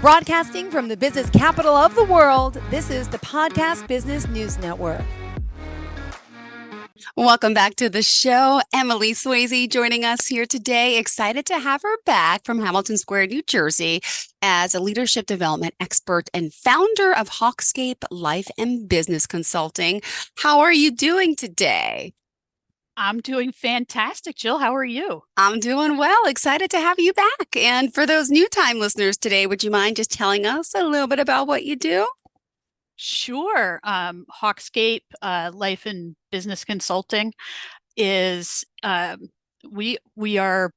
Broadcasting from the business capital of the world, this is the Podcast Business News Network. Welcome back to the show. Emilie Swayze joining us here today. Excited to have her back from Hamilton Square, New Jersey, as a leadership development expert and founder of HawkScape Life and Business Consulting. How are you doing today? I'm doing fantastic, Jill. How are you? I'm doing well. Excited to have you back. And for those new time listeners today, would you mind just telling us a little bit about what you do? Sure. HawkScape Life and Business Consulting is we are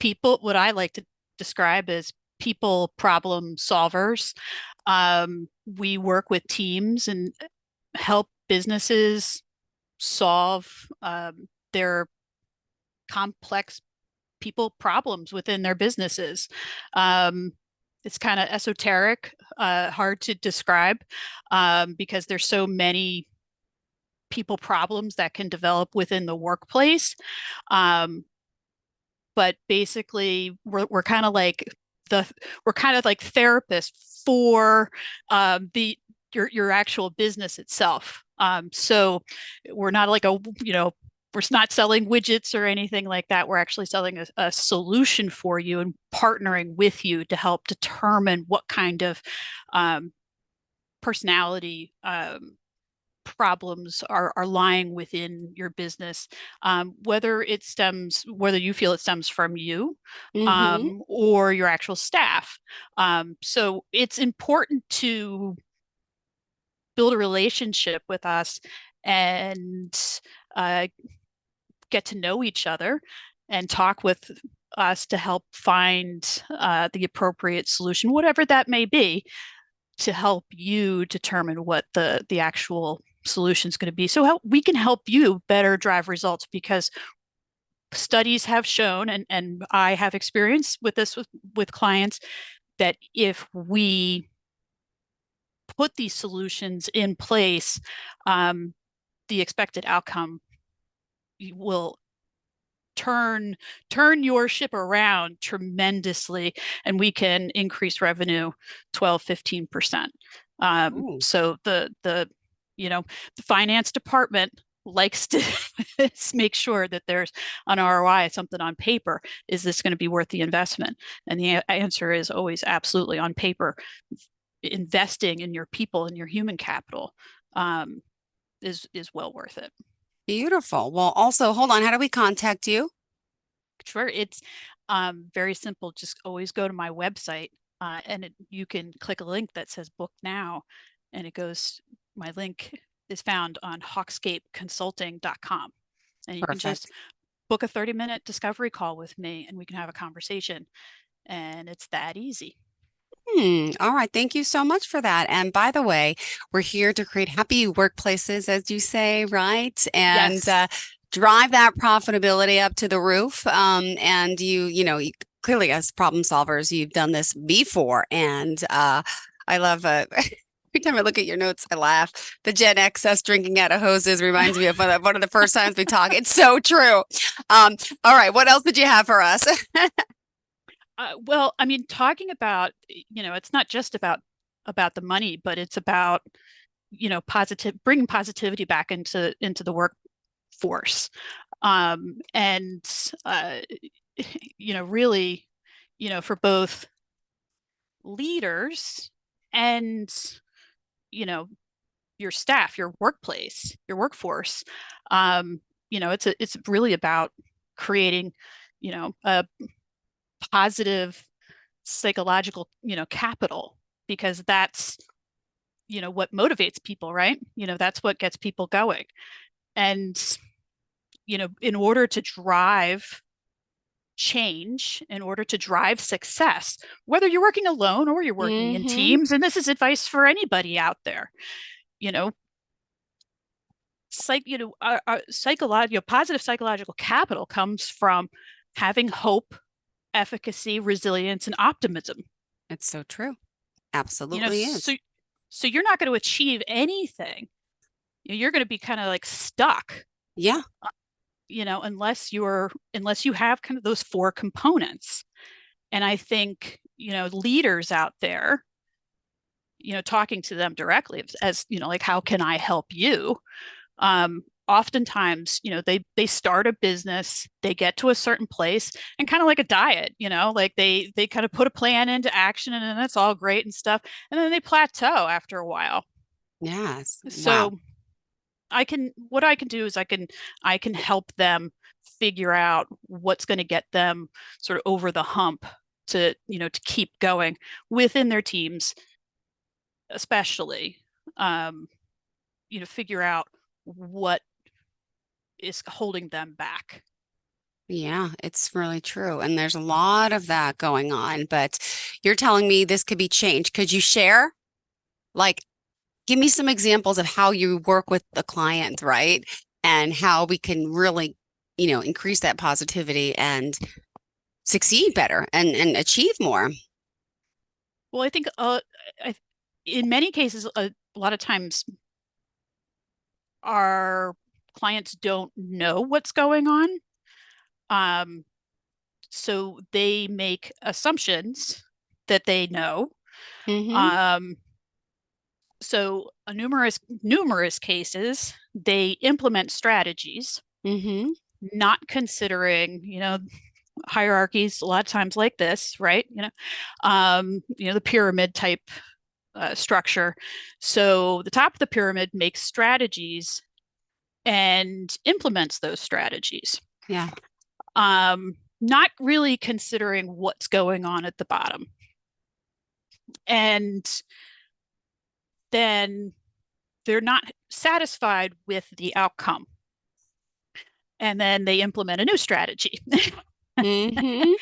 people, what I like to describe as people problem solvers. We work with teams and help businesses solve their complex people problems within their businesses. It's kind of esoteric, hard to describe because there's so many people problems that can develop within the workplace. But basically, we're kind of like therapists for your actual business itself. So we're not like we're not selling widgets or anything like that. We're actually selling a solution for you and partnering with you to help determine what kind of personality problems are lying within your business, whether you feel it stems from you or your actual staff. So it's important to build a relationship with us and get to know each other and talk with us to help find the appropriate solution, whatever that may be, to help you determine what the actual solution is going to be. So we can help you better drive results, because studies have shown, and I have experience with this with clients, that if we put these solutions in place, the expected outcome will turn your ship around tremendously, and we can increase revenue 12-15%. So the finance department likes to make sure that there's an ROI, something on paper. Is this going to be worth the investment? And the answer is always absolutely. On paper, investing in your people and your human capital is well worth it. Beautiful. Well, also, hold on. How do we contact you? Sure. It's very simple. Just always go to my website and you can click a link that says book now, and my link is found on hawkscapeconsulting.com. And you can just book a 30-minute discovery call with me and we can have a conversation. And it's that easy. All right. Thank you so much for that. And by the way, we're here to create happy workplaces, as you say, right? And yes. Drive that profitability up to the roof. And you clearly, as problem solvers, you've done this before. And I love every time I look at your notes, I laugh. The Gen X us drinking out of hoses reminds me of one of the first times we talk. It's so true. All right. What else did you have for us? Well, I mean, talking about, it's not just about the money, but it's about, bringing positivity back into the workforce. And, really, for both leaders and, your staff, your workplace, your workforce, it's really about creating, a positive psychological, capital, because that's, what motivates people, right? That's what gets people going. And, in order to drive change, in order to drive success, whether you're working alone or you're working in teams, and this is advice for anybody out there, positive psychological capital comes from having hope, efficacy, resilience, and optimism. It's so true. Absolutely is. So you're not going to achieve anything. You're going to be kind of like stuck. Yeah. Unless you have kind of those four components. And I think, leaders out there, talking to them directly as, like, how can I help you? Oftentimes, they start a business, they get to a certain place, and kind of like a diet, like they kind of put a plan into action, and then that's all great and stuff. And then they plateau after a while. Yes. Wow. So what I can do is I can help them figure out what's going to get them sort of over the hump to keep going within their teams, especially, figure out what is holding them back. Yeah, it's really true. And there's a lot of that going on, but you're telling me this could be changed. Could you share? Like, give me some examples of how you work with the client, right? And how we can really, increase that positivity and succeed better and achieve more. Well, I think in many cases, a lot of times our clients don't know what's going on. So they make assumptions that they know. Mm-hmm. Um, so numerous cases, they implement strategies, Mm-hmm. not considering, hierarchies a lot of times like this, right? The pyramid type structure. So the top of the pyramid makes strategies and implements those strategies. Yeah. Not really considering what's going on at the bottom. And then they're not satisfied with the outcome. And then they implement a new strategy. Mm-hmm.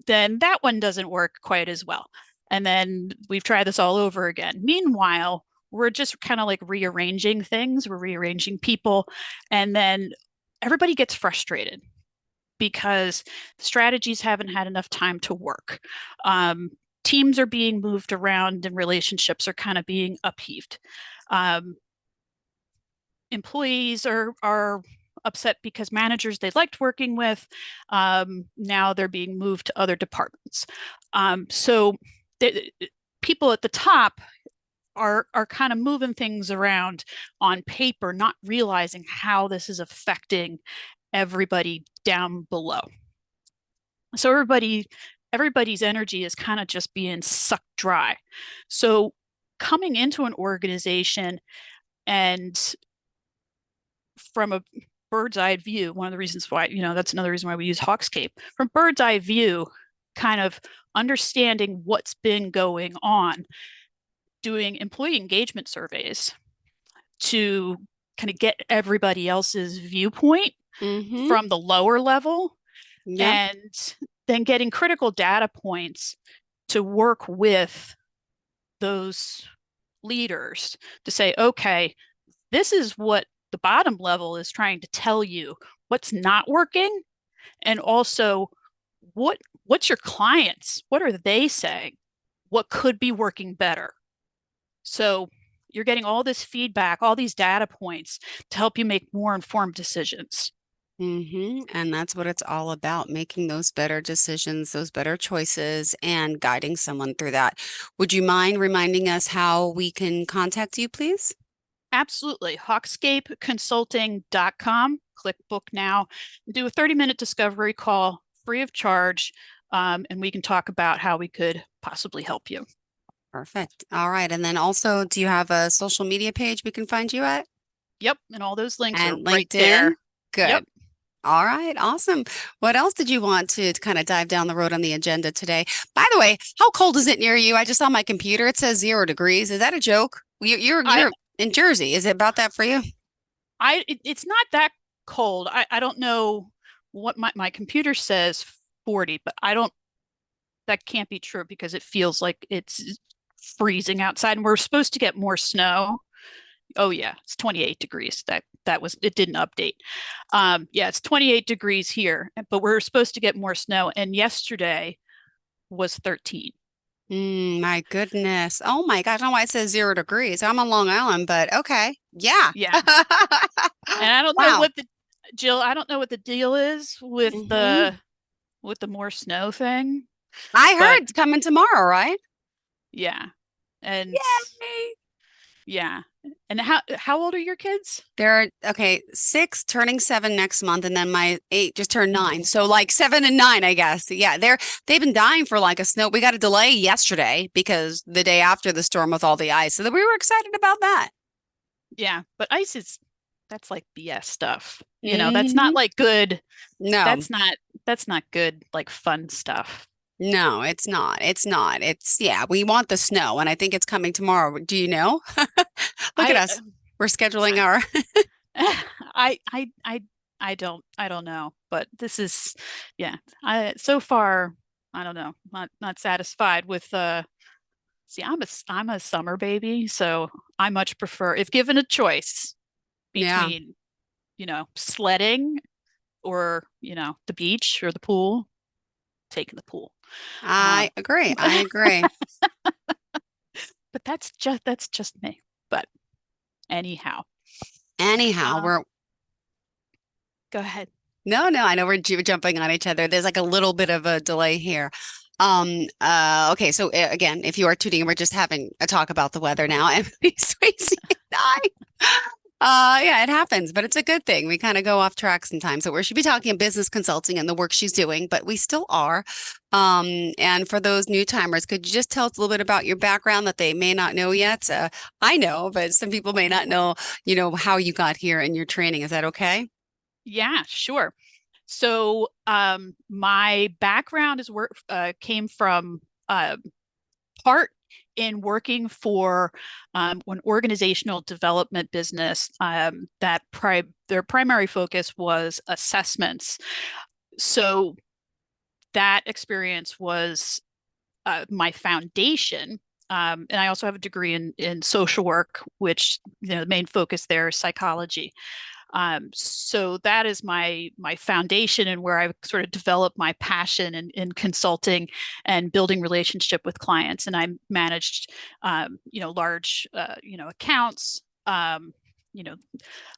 Then that one doesn't work quite as well. And then we've tried this all over again. Meanwhile, we're just kind of like rearranging things, we're rearranging people, and then everybody gets frustrated because strategies haven't had enough time to work. Teams are being moved around and relationships are kind of being upheaved. Employees are upset because managers they liked working with, now they're being moved to other departments. So people at the top are kind of moving things around on paper, not realizing how this is affecting everybody down below. So everybody's energy is kind of just being sucked dry. So coming into an organization and from a bird's eye view, one of the reasons why, that's another reason why we use HawkScape, from bird's eye view, kind of understanding what's been going on, doing employee engagement surveys to kind of get everybody else's viewpoint Mm-hmm. from the lower level, Yep. and then getting critical data points to work with those leaders to say, okay, this is what the bottom level is trying to tell you, what's not working, and also what's your clients, what are they saying, what could be working better. So you're getting all this feedback, all these data points to help you make more informed decisions. Mm-hmm. And that's what it's all about, making those better decisions, those better choices, and guiding someone through that. Would you mind reminding us how we can contact you, please? Absolutely. HawkScapeConsulting.com. Click book now. Do a 30-minute discovery call free of charge, and we can talk about how we could possibly help you. Perfect. All right. And then also, do you have a social media page we can find you at? Yep. And all those links are And right LinkedIn? there. Good. Yep. All right, awesome. What else did you want to kind of dive down the road on the agenda today? By the way, how cold is it near you? I just saw my computer. It says 0 degrees. Is that a joke? You're in Jersey. Is it about that for you? It's not that cold. I don't know what my computer says 40, but that can't be true because it feels like it's freezing outside and we're supposed to get more snow. Oh yeah, it's 28 degrees. It didn't update. Yeah, it's 28 degrees here, but we're supposed to get more snow. And yesterday was 13. My goodness. Oh my gosh. I don't know why it says 0 degrees. I'm on Long Island, but okay. Yeah. Yeah. And I don't know Wow. Jill, I don't know what the deal is with Hmm. the more snow thing. I But heard it's coming tomorrow, right? yeah. And Yay! yeah. And how old are your kids? They're okay, 6 turning 7 next month, and then my 8 just turned 9. So like 7 and 9, I guess. Yeah, they've been dying for like a snow. We got a delay yesterday because the day after the storm with all the ice. So that we were excited about that. Yeah, but ice is that's like BS stuff. That's not Hmm. like good. No, That's not that's not good like fun stuff. no, it's not. It's not. It's yeah, we want the snow, and I think it's coming tomorrow. Do you know? Look at I us. We're scheduling our I I don't know, but this is yeah. I so far I don't know. Not satisfied with see I'm a summer baby, so I much prefer if given a choice yeah. between, sledding or, the beach or the pool, taking the pool. I Um agree. I agree. but that's just me. But anyhow, Anyhow, um, we're go ahead. no, no, I know we're jumping on each other. There's like a little bit of a delay here. Okay, so again, if you are tuning, we're just having a talk about the weather now. Emily, Swayze, and I. Yeah, it happens, but it's a good thing. We kind of go off track sometimes. So we should be talking business consulting and the work she's doing, but we still are. And for those new timers, could you just tell us a little bit about your background that they may not know yet? I know, but some people may not know, how you got here and your training. Is that okay? Yeah, sure. So, my background is work came from part in working for an organizational development business that their primary focus was assessments. So that experience was my foundation. And I also have a degree in social work, which the main focus there is psychology. So that is my foundation and where I sort of developed my passion in consulting and building relationship with clients. And I managed, large, accounts, you know,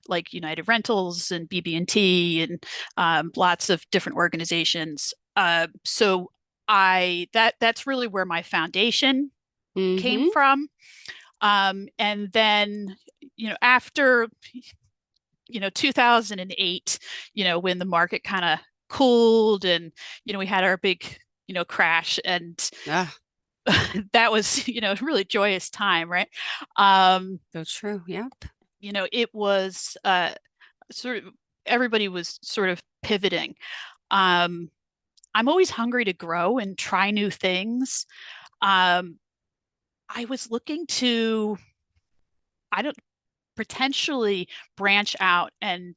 like United Rentals and BB&T and lots of different organizations. So that's really where my foundation came Mm-hmm. from. And then, after 2008, when the market kind of cooled and, we had our big, crash and Ah, that was, a really joyous time, right? Um, so true. Yep. it was sort of everybody was sort of pivoting. Um, I'm always hungry to grow and try new things. Um, I was looking to, I don't potentially branch out and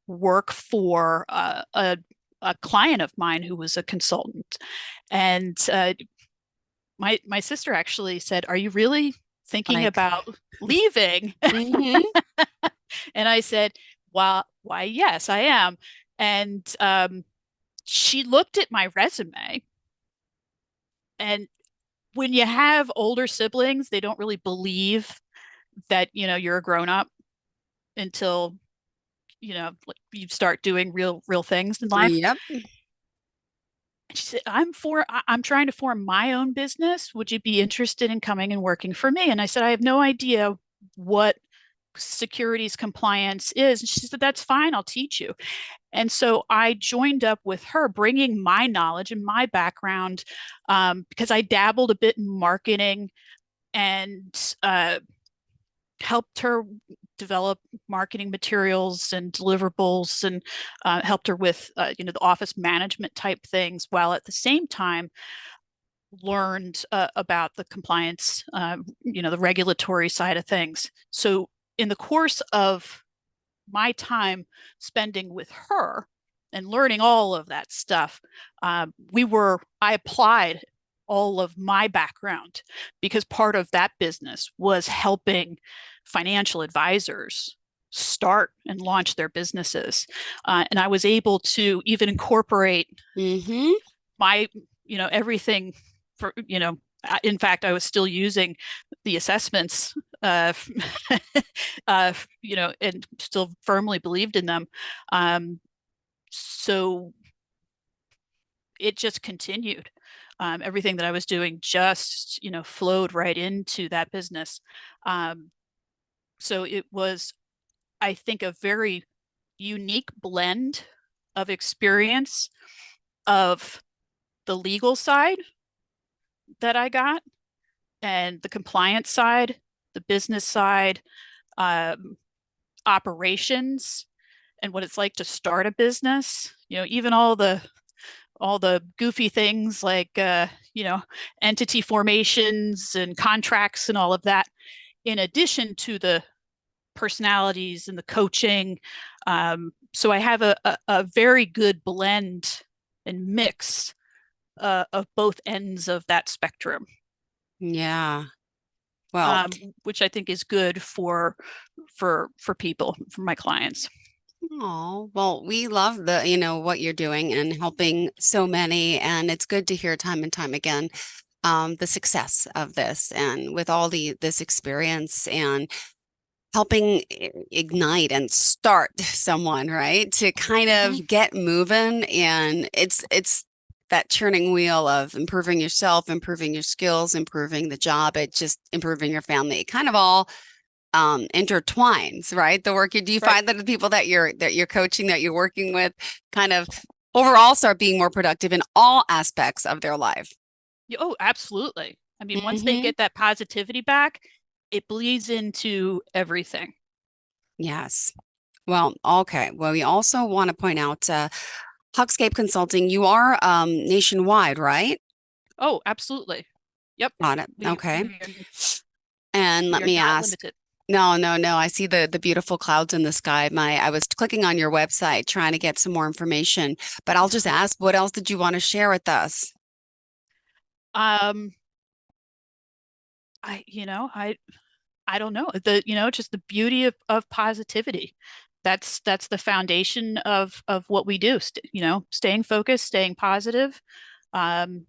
work for a client of mine who was a consultant. And my sister actually said, "Are you really thinking Like, about leaving?" mm-hmm. And I said, "Well, why, yes, I am." And she looked at my resume, and when you have older siblings, they don't really believe that you're a grown up until you start doing real things in life. Yep. And she said, I'm trying to form my own business. Would you be interested in coming and working for me?" And I said, "I have no idea what securities compliance is." And she said, "That's fine. I'll teach you." And so I joined up with her, bringing my knowledge and my background, because I dabbled a bit in marketing and helped her develop marketing materials and deliverables and helped her with the office management type things, while at the same time learned about the compliance, the regulatory side of things. So in the course of my time spending with her and learning all of that stuff, I applied all of my background, because part of that business was helping financial advisors start and launch their businesses. And I was able to even incorporate Mm-hmm. my, everything for, in fact, I was still using the assessments, uh, and still firmly believed in them. So it just continued. Everything that I was doing just, flowed right into that business. So it was, I think, a very unique blend of experience of the legal side that I got and the compliance side, the business side, um, operations, and what it's like to start a business. Even all the goofy things like entity formations and contracts and all of that, in addition to the personalities and the coaching. So I have a very good blend and mix of both ends of that spectrum, Yeah. Well, which I think is good for people, for my clients. oh, well, we love what you're doing and helping so many. And it's good to hear time and time again, the success of this and with all this experience and helping ignite and start someone, right? To kind Mm-hmm. of get moving. And it's that churning wheel of improving yourself, improving your skills, improving the job, it just improving your family. It kind of all intertwines, right? The work do you Right. find that the people that you're coaching, that you're working with, kind of overall start being more productive in all aspects of their life? Oh, absolutely. I mean, once they Hmm. get that positivity back, it bleeds into everything. Yes. Well, okay. Well, we also want to point out HawkScape Consulting, you are nationwide, right? Oh, absolutely. Yep. Got it. We Okay. we are, And we let are me not ask, limited. no, no, no. I see the beautiful clouds in the sky. I was clicking on your website trying to get some more information, but I'll just ask, what else did you want to share with us? Um, I don't know. Just the beauty of positivity. That's the foundation of what we do. Staying focused, staying positive, and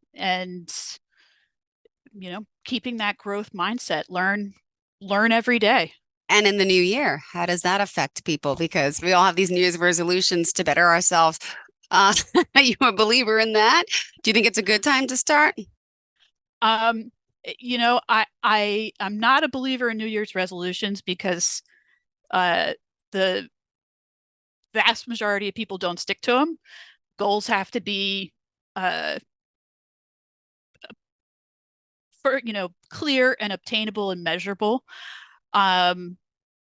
keeping that growth mindset. Learn every day. And in the new year, how does that affect people? Because we all have these New Year's resolutions to better ourselves. Are you a believer in that? Do you think it's a good time to start? Um, I'm not a believer in New Year's resolutions because uh, the vast majority of people don't stick to them. Goals have to be uh, for clear and obtainable and measurable. Um,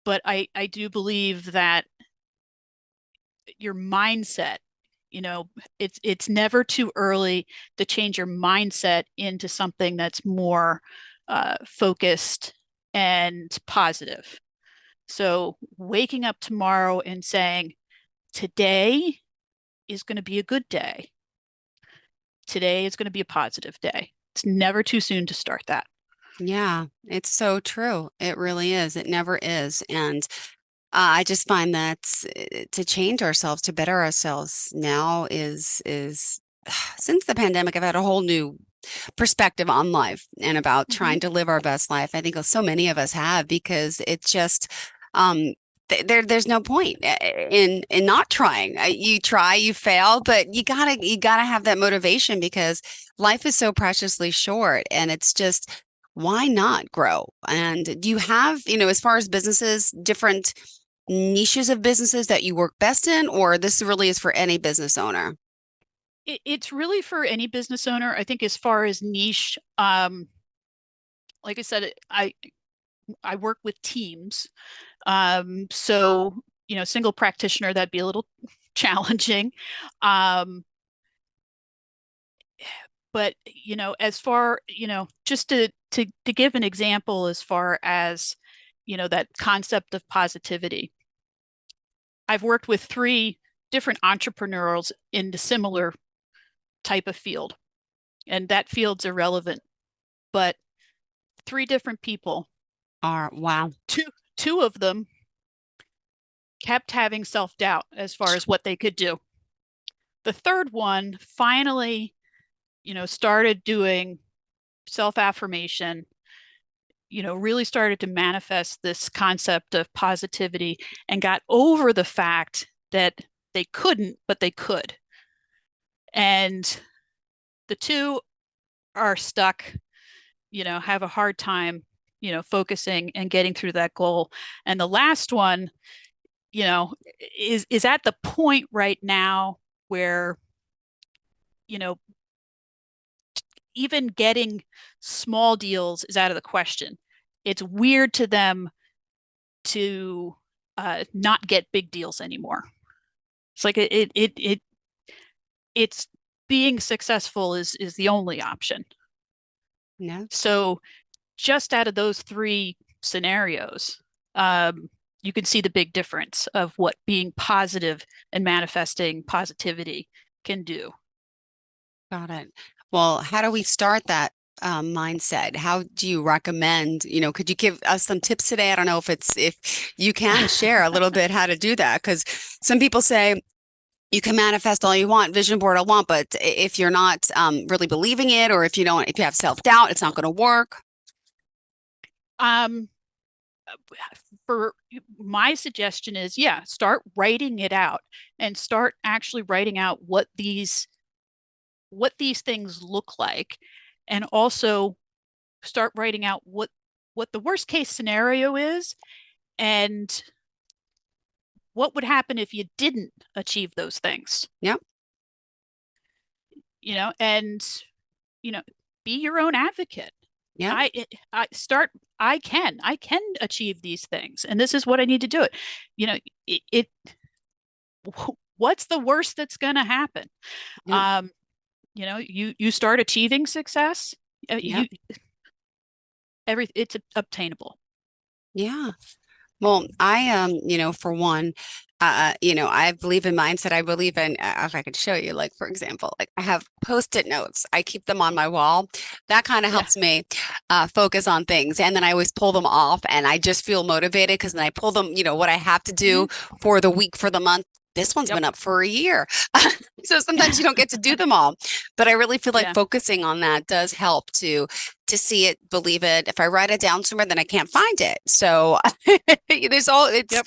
but I do believe that your mindset, it's never too early to change your mindset into something that's more focused and positive. So waking up tomorrow and saying, today is going to be a good day. Today is going to be a positive day. It's never too soon to start that. Yeah, it's so true. It really is. It never is. And I just find that to change ourselves, to better ourselves now is since the pandemic, I've had a whole new perspective on life and about Mm-hmm. trying to live our best life. I think so many of us have because it's just um there's no point in not trying. You try, you fail, but you gotta have that motivation because life is so preciously short, and it's just why not grow? And do you have, as far as businesses, different niches of businesses that you work best in, or this really is for any business owner? It's really for any business owner. I think as far as niche, like I said, I work with teams. So, single practitioner, that'd be a little challenging. Um, but as far, just to give an example as far as, that concept of positivity. I've worked with three different entrepreneurs in the similar type of field, and that field's irrelevant, but three different people, Wow. two two of them kept having self-doubt as far as what they could do. The third one finally, started doing self-affirmation, really started to manifest this concept of positivity and got over the fact that they couldn't, but they could. And the two are stuck, have a hard time, focusing and getting through that goal. And the last one, is at the point right now where, you know, even getting small deals is out of the question. It's weird to them to not get big deals anymore. It's like it's being successful is the only option. Yeah. So just out of those three scenarios, you can see the big difference of what being positive and manifesting positivity can do. Got it. Well, how do we start that mindset? How do you recommend, could you give us some tips today? I don't know if you can share a little bit how to do that, because some people say you can manifest all you want, vision board all you want, but if you're not really believing it, or if you have self-doubt, it's not going to work. For my suggestion is, start writing it out and start actually writing out what these things look like, and also start writing out what the worst case scenario is, and what would happen if you didn't achieve those things. Yep. And be your own advocate. Yeah. I can achieve these things, and this is what I need to do it. What's the worst that's going to happen? Yep. You start achieving success. Yep. It's obtainable. Yeah. Well, I for one, I believe in mindset. I believe in, if I could show you, like, for example, like I have post-it notes. I keep them on my wall. That kind of helps me focus on things. And then I always pull them off, and I just feel motivated because then I pull them, what I have to do for the week, for the month. This one's been up for a year. So sometimes you don't get to do them all, but I really feel like focusing on that does help to see it, believe it. If I write it down somewhere, then I can't find it. So there's all, it's,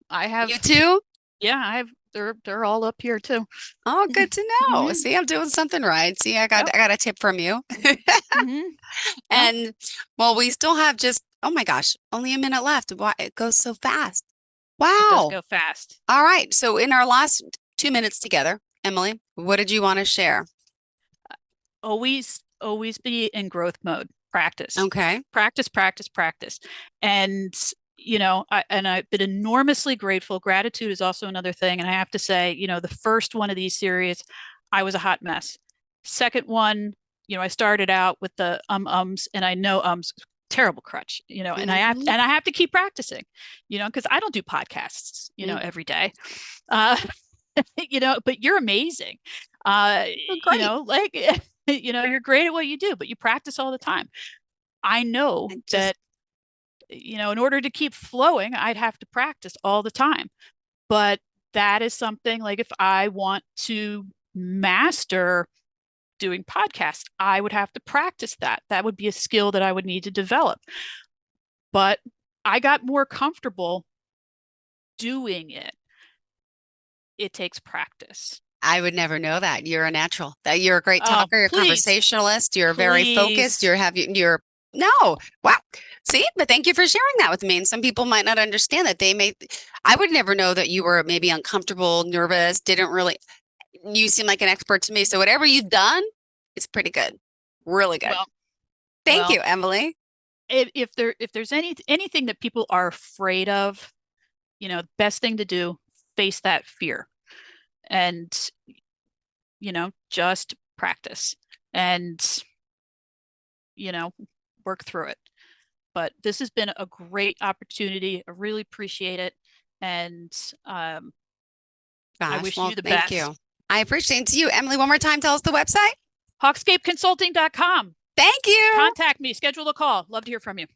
I have you too. Yeah, they're all up here too. Oh, good to know. See, I'm doing something right. See, I got a tip from you. And well, we still have just, oh my gosh, only a minute left. Why it goes so fast. Wow. It does go fast. All right. So in our last 2 minutes together, Emilie, what did you want to share? Always be in growth mode. Practice. Okay. Practice. And I've been enormously grateful. Gratitude is also another thing. And I have to say, the first one of these series, I was a hot mess. Second one, I started out with the ums, and I know terrible crutch, and I have to keep practicing, because I don't do podcasts, every day. But you're amazing. You're great at what you do, but you practice all the time. I know that, in order to keep flowing, I'd have to practice all the time. But that is something, like, if I want to master doing podcasts, I would have to practice that. That would be a skill that I would need to develop. But I got more comfortable doing it. It takes practice. I would never know that. You're a natural. That you're a great talker. You're a conversationalist. You're very focused. No. Wow. See, but thank you for sharing that with me. And some people might not understand that. I would never know that you were maybe uncomfortable, nervous, you seem like an expert to me. So whatever you've done, it's pretty good. Really good. Thank you, Emilie. If there's anything that people are afraid of, the best thing to do, face that fear, and just practice and work through it. But this has been a great opportunity. I really appreciate it. And I wish you the best. Thank you. I appreciate you. Emilie, one more time, tell us the website. HawkScapeConsulting.com. Thank you. Contact me. Schedule a call. Love to hear from you.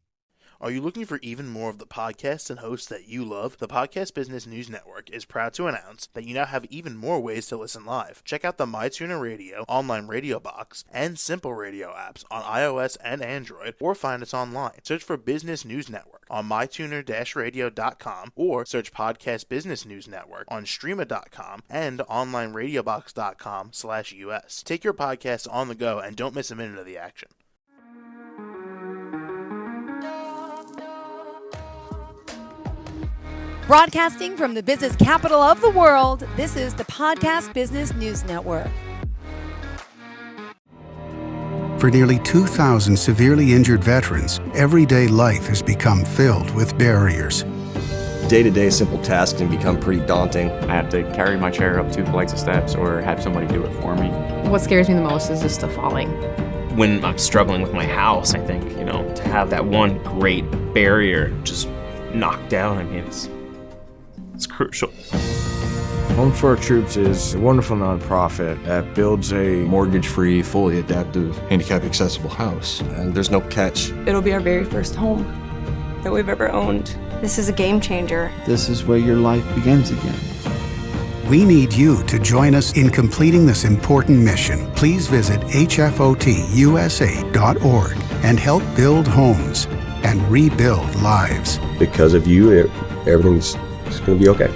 Are you looking for even more of the podcasts and hosts that you love? The Podcast Business News Network is proud to announce that you now have even more ways to listen live. Check out the MyTuner Radio, online radio box, and Simple Radio apps on iOS and Android, or find us online. Search for Business News Network on mytuner-radio.com, or search Podcast Business News Network on streama.com and onlineradiobox.com/US. Take your podcast on the go and don't miss a minute of the action. Broadcasting from the business capital of the world, this is the Podcast Business News Network. For nearly 2,000 severely injured veterans, everyday life has become filled with barriers. Day-to-day simple tasks can become pretty daunting. I have to carry my chair up 2 flights of steps or have somebody do it for me. What scares me the most is just the falling. When I'm struggling with my house, I think, to have that one great barrier just knocked down, it's crucial. Home for Our Troops is a wonderful nonprofit that builds a mortgage-free, fully adaptive, handicap-accessible house. And there's no catch. It'll be our very first home that we've ever owned. This is a game changer. This is where your life begins again. We need you to join us in completing this important mission. Please visit hfotusa.org and help build homes and rebuild lives. Because of you, everything's going to be okay.